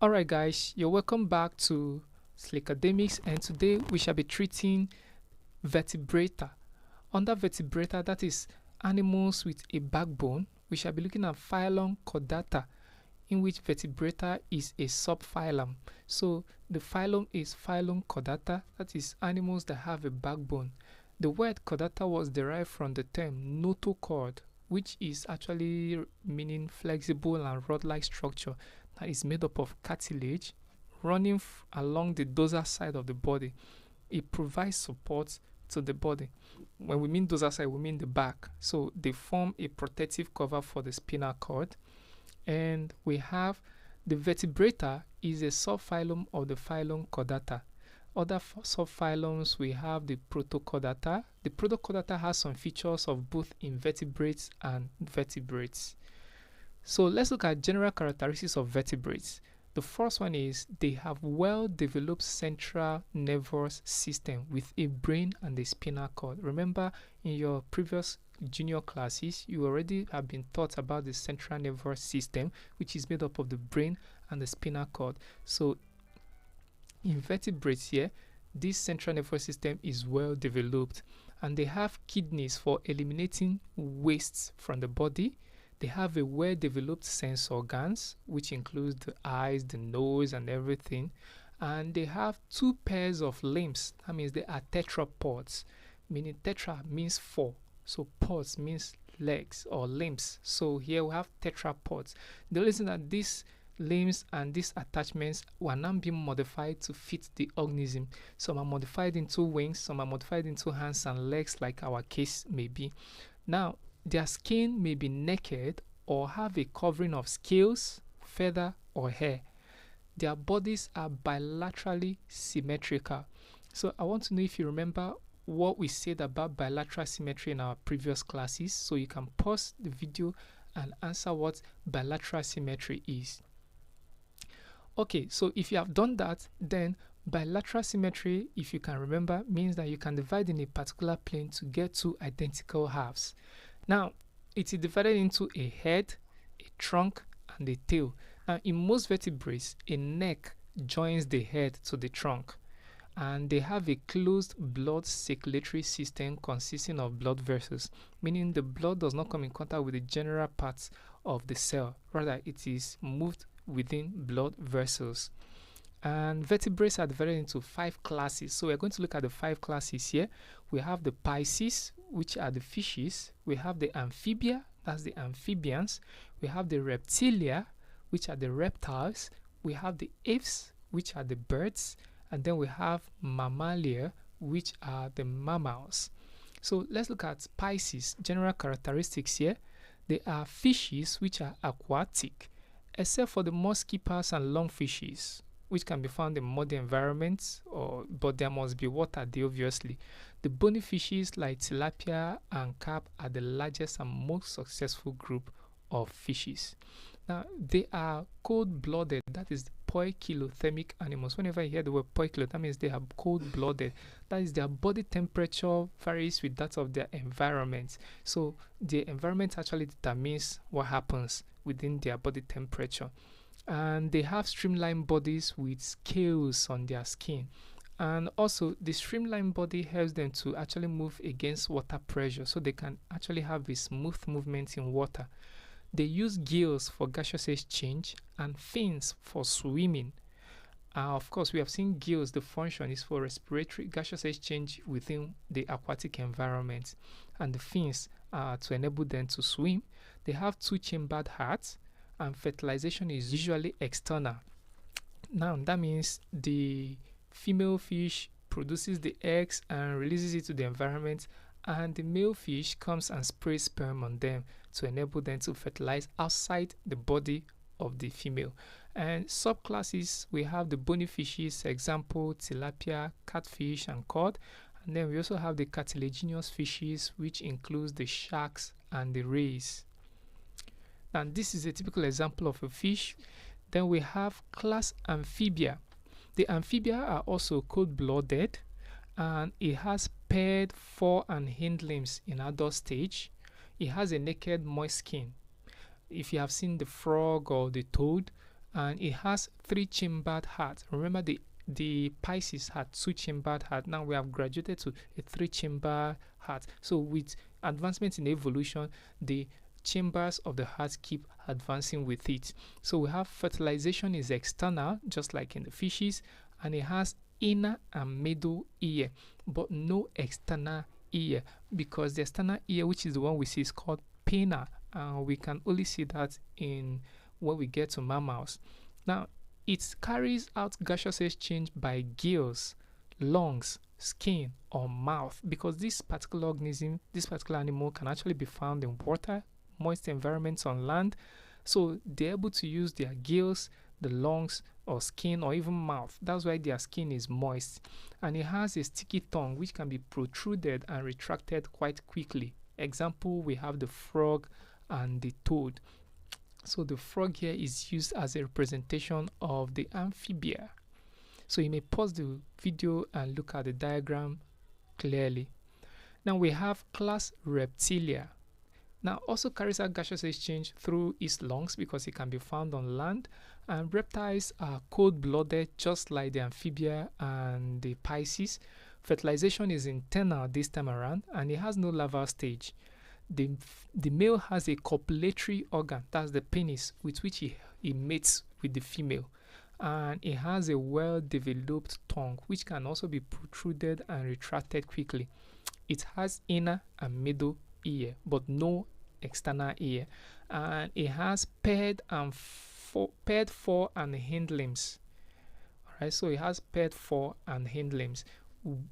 Alright guys, you're welcome back to Slick Academics, and today we shall be treating vertebrata. Under vertebrata, that is animals with a backbone, we shall be looking at phylum Chordata, in which vertebrata is a subphylum. So the phylum is phylum Chordata, that is animals that have a backbone. The word chordata was derived from the term notochord, which is actually meaning flexible and rod-like structure that is made up of cartilage running along the dorsal side of the body. It provides support to the body. When we mean dorsal side, we mean the back. So they form a protective cover for the spinal cord. And we have the vertebrata is a subphylum of the phylum Chordata. Other subphylums, we have the protochordata. The protochordata has some features of both invertebrates and vertebrates. So let's look at general characteristics of vertebrates. The first one is they have well-developed central nervous system with a brain and a spinal cord. Remember, in your previous junior classes, you already have been taught about the central nervous system, which is made up of the brain and the spinal cord. So in vertebrates here, this central nervous system is well developed, and they have kidneys for eliminating waste from the body. They have a well-developed sense organs, which includes the eyes, the nose, and everything. And they have two pairs of limbs. That means they are tetrapods, meaning tetra means four. So pods means legs or limbs. So here we have tetrapods. The reason that these limbs and these attachments were now being modified to fit the organism. Some are modified into wings, some are modified into hands and legs, like our case may be. Now, their skin may be naked or have a covering of scales, feather, or hair. Their bodies are bilaterally symmetrical. So I want to know if you remember what we said about bilateral symmetry in our previous classes. So you can pause the video and answer what bilateral symmetry is. Okay, so if you have done that, then bilateral symmetry, if you can remember, means that you can divide in a particular plane to get two identical halves. Now, it is divided into a head, a trunk, and a tail. Now, in most vertebrates, a neck joins the head to the trunk, and they have a closed blood circulatory system consisting of blood vessels, meaning the blood does not come in contact with the general parts of the cell. Rather, it is moved within blood vessels. And vertebrates are divided into 5 classes. So we're going to look at the 5 classes here. We have the Pisces, which are the fishes. We have the Amphibia, that's the amphibians. We have the Reptilia, which are the reptiles. We have the Apes, which are the birds. And then we have Mammalia, which are the mammals. So let's look at Pisces. General characteristics here. They are fishes which are aquatic, except for the muscipars and lungfishes, which can be found in muddy environments, but there must be water there, obviously. The bony fishes like tilapia and carp are the largest and most successful group of fishes. Now, they are cold-blooded, that is poikilothermic animals. Whenever you hear the word poikilo, that means they are cold-blooded. That is, their body temperature varies with that of their environment. So the environment actually determines what happens within their body temperature. And they have streamlined bodies with scales on their skin. And also, the streamlined body helps them to actually move against water pressure, so they can actually have a smooth movement in water. They use gills for gaseous exchange and fins for swimming. Of course, we have seen gills, the function is for respiratory gaseous exchange within the aquatic environment, and the fins are to enable them to swim. They have 2-chambered hearts, and fertilization is usually external. Now, that means the female fish produces the eggs and releases it to the environment, and the male fish comes and sprays sperm on them to enable them to fertilize outside the body of the female. And subclasses, we have the bony fishes, example tilapia, catfish, and cod. And then we also have the cartilaginous fishes, which includes the sharks and the rays. And this is a typical example of a fish. Then we have class Amphibia. The Amphibia are also cold-blooded, and it has paired fore and hind limbs in adult stage. It has a naked, moist skin. If you have seen the frog or the toad, and it has 3-chambered heart. Remember the Pisces had 2-chambered heart. Now we have graduated to a 3-chamber heart. So with advancement in evolution, the chambers of the heart keep advancing with it. So we have fertilization is external, just like in the fishes, and it has inner and middle ear, but no external ear, because the external ear, which is the one we see, is called pinna. We can only see that in when we get to mammals. Now, it carries out gaseous exchange by gills, lungs, skin, or mouth, because this particular organism, this particular animal, can actually be found in water, moist environments on land. So they're able to use their gills, the lungs, or skin, or even mouth. That's why their skin is moist. And it has a sticky tongue which can be protruded and retracted quite quickly. Example, we have the frog and the toad. So the frog here is used as a representation of the amphibia. So you may pause the video and look at the diagram clearly. Now we have class Reptilia. Now also carries out gaseous exchange through its lungs because it can be found on land. And reptiles are cold-blooded, just like the amphibia and the Pisces. Fertilization is internal this time around, and it has no larval stage. The male has a copulatory organ, that's the penis, with which he mates with the female, and it has a well-developed tongue which can also be protruded and retracted quickly. It has inner and middle ear but no external ear, and it has paired fore and hind limbs. Alright, so it has paired fore and hind limbs,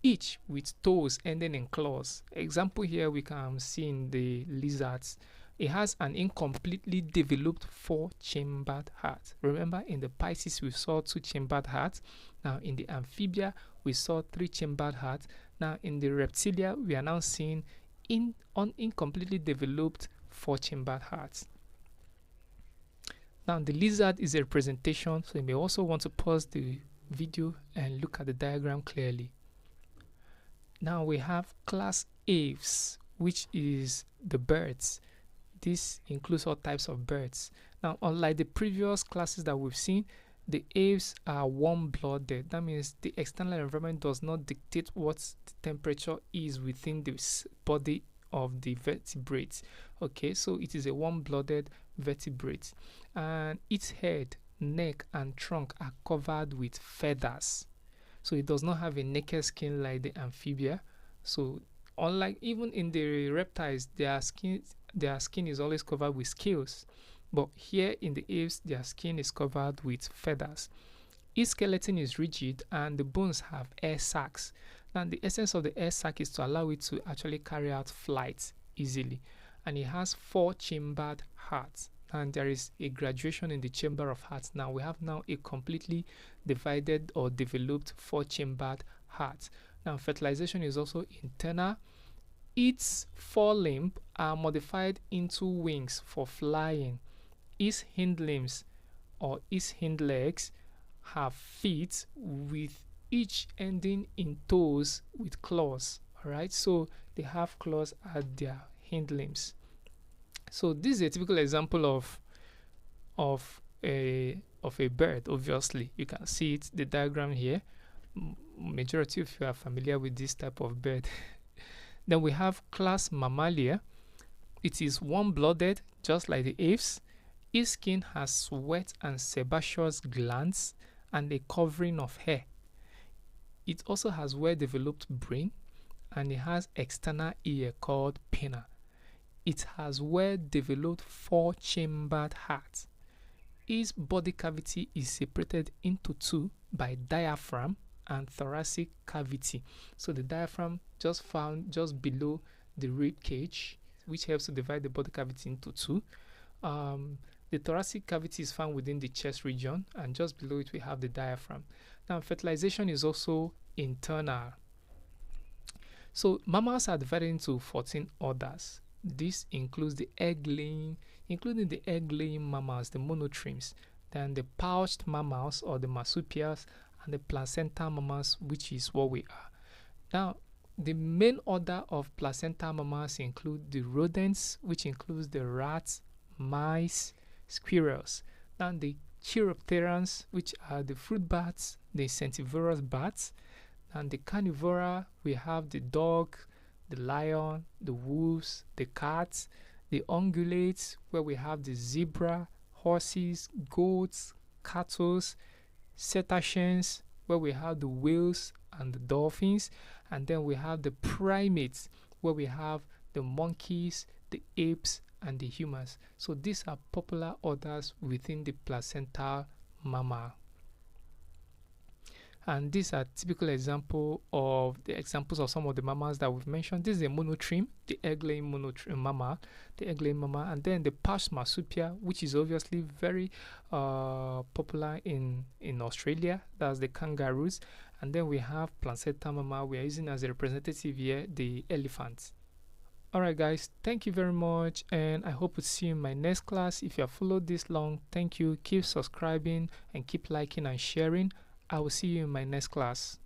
each with toes ending in claws. Example here we can see in the lizards. It has an incompletely developed 4-chambered heart. Remember, in the Pisces we saw 2-chambered hearts. Now in the amphibia we saw 3-chambered hearts. Now in the reptilia we are now seeing incompletely developed 4-chambered hearts. Now the lizard is a representation, so you may also want to pause the video and look at the diagram clearly. Now we have class Aves, which is the birds. This includes all types of birds. Now, unlike the previous classes that we've seen, the Aves are warm-blooded. That means the external environment does not dictate what the temperature is within the body of the vertebrates. Okay, so it is a warm-blooded vertebrate, and its head, neck, and trunk are covered with feathers. So it does not have a naked skin like the amphibia. So unlike even in the reptiles, their skin is always covered with scales. But here in the aves, their skin is covered with feathers. Its skeleton is rigid and the bones have air sacs. Now the essence of the air sac is to allow it to actually carry out flight easily. And it has 4-chambered hearts. And there is a graduation in the chamber of hearts. Now we have now a completely divided or developed 4-chambered heart. Now fertilization is also internal. Its forelimbs are modified into wings for flying. Its hind limbs or its hind legs have feet with each ending in toes with claws. Alright, so they have claws at their hind limbs. So this is a typical example of a bird. Obviously, you can see it, the diagram here. Majority of you are familiar with this type of bird. Then we have class Mammalia. It is warm-blooded, just like the aves. Its skin has sweat and sebaceous glands and a covering of hair. It also has well-developed brain, and it has external ear called pinna. It has well-developed 4-chambered heart. Its body cavity is separated into two by diaphragm and thoracic cavity. So the diaphragm just found just below the rib cage, which helps to divide the body cavity into two. The thoracic cavity is found within the chest region, and just below it we have the diaphragm. Now fertilization is also internal. So mammals are divided into 14 orders. This includes the egg-laying, including the egg-laying mammals, the monotremes, then the pouched mammals or the marsupials, and the placental mammals, which is what we are. Now, the main order of placental mammals include the rodents, which includes the rats, mice, squirrels. Now, the Chiropterans, which are the fruit bats, the insectivorous bats, and the carnivora, we have the dog, the lion, the wolves, the cats, the ungulates, where we have the zebra, horses, goats, cattle, cetaceans, where we have the whales and the dolphins, and then we have the primates, where we have the monkeys, the apes, and the humans. So these are popular orders within the placental mammal. And these are typical examples of some of the mammals that we've mentioned. This is a monotremes, the egg-laying mammal, and then the pars marsupia, which is obviously very popular in Australia. That's the kangaroos. And then we have placental mammal. We are using as a representative here the elephants. Alright guys, thank you very much, and I hope to see you in my next class. If you have followed this long, thank you. Keep subscribing and keep liking and sharing. I will see you in my next class.